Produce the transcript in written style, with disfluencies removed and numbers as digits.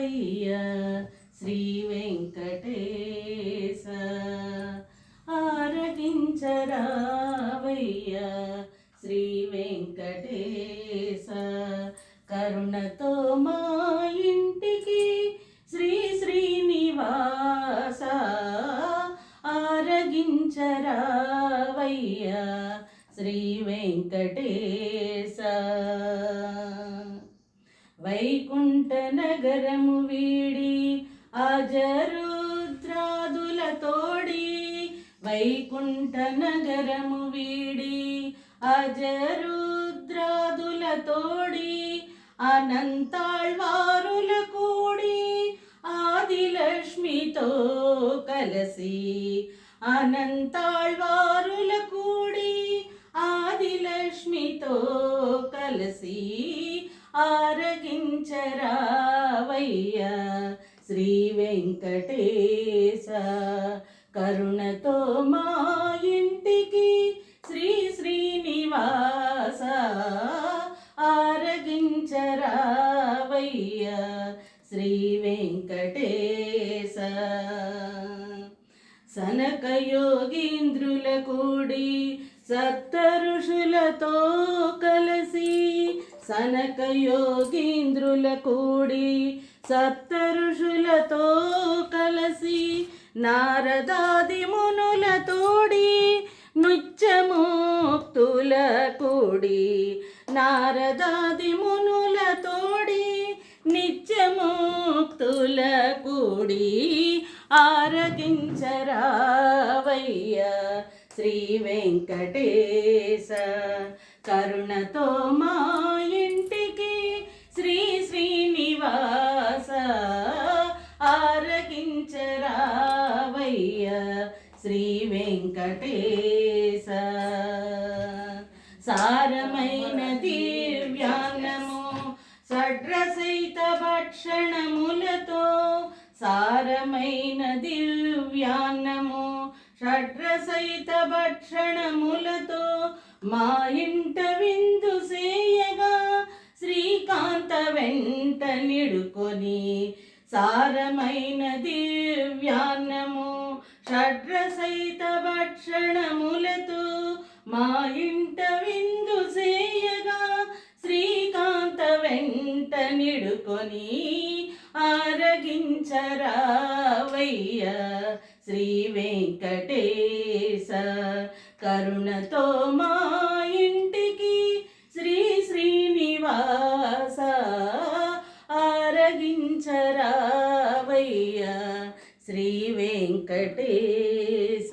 శ్రీ వెంకటేశ ఆరగించరావయ్యా శ్రీ వెంకటేశ కరుణతో మా ఇంటికి శ్రీ శ్రీనివాస ఆరగించరావయ్యా శ్రీ వెంకటేశ వైకుంఠ నగరము వీడి అజరుద్రాదుల తోడి వైకుంఠ నగరము వీడి అజరుద్రాదుల తోడి అనంతాళ్వారుల కూడి ఆదిలక్ష్మితో కలసి అనంతాళ్వారుల కూడి ఆదిలక్ష్మితో కలసి ఆరగించరావయ్యా శ్రీ వెంకటేశ కరుణతో మా ఇంటికి శ్రీ శ్రీనివాస ఆరగించరావయ్యా శ్రీ వెంకటేశ సనక యోగీంద్రుల కూడి సప్త ఋషులతో కలసి సనక యోగీంద్రుల కూడి సప్త ఋషులతో కలసి నారదాది మునుల తోడి నృత్యముక్తుల కూడి నారదాది మునుల తోడి నిత్యముక్తుల కూడి ఆరగించరావయ్యా శ్రీ వెంకటేశ కరుణతో మా ఇంటికి శ్రీ శ్రీనివాస ఆరగించరావయ్యా శ్రీ వెంకటేశ సారమైన దివ్యాన్నము షడ్రసైత భక్షణములతో సారమైన దివ్యాన్నము షడ్రసైత భక్షణములతో మా ఇంట విందు సేయగా శ్రీకాంత వెంట నిడుకొని సారమైన దివ్యాన్నము షడ్రసైత భక్షణములతో మా ఇంట విందు సేయగా శ్రీకాంత వెంట నిడుకొని ఆరగించరావయ్యా శ్రీ వెంకటేశ కరుణతో మా ఇంటికి శ్రీ శ్రీనివాస ఆరగించరావయ్యా శ్రీ వెంకటేశ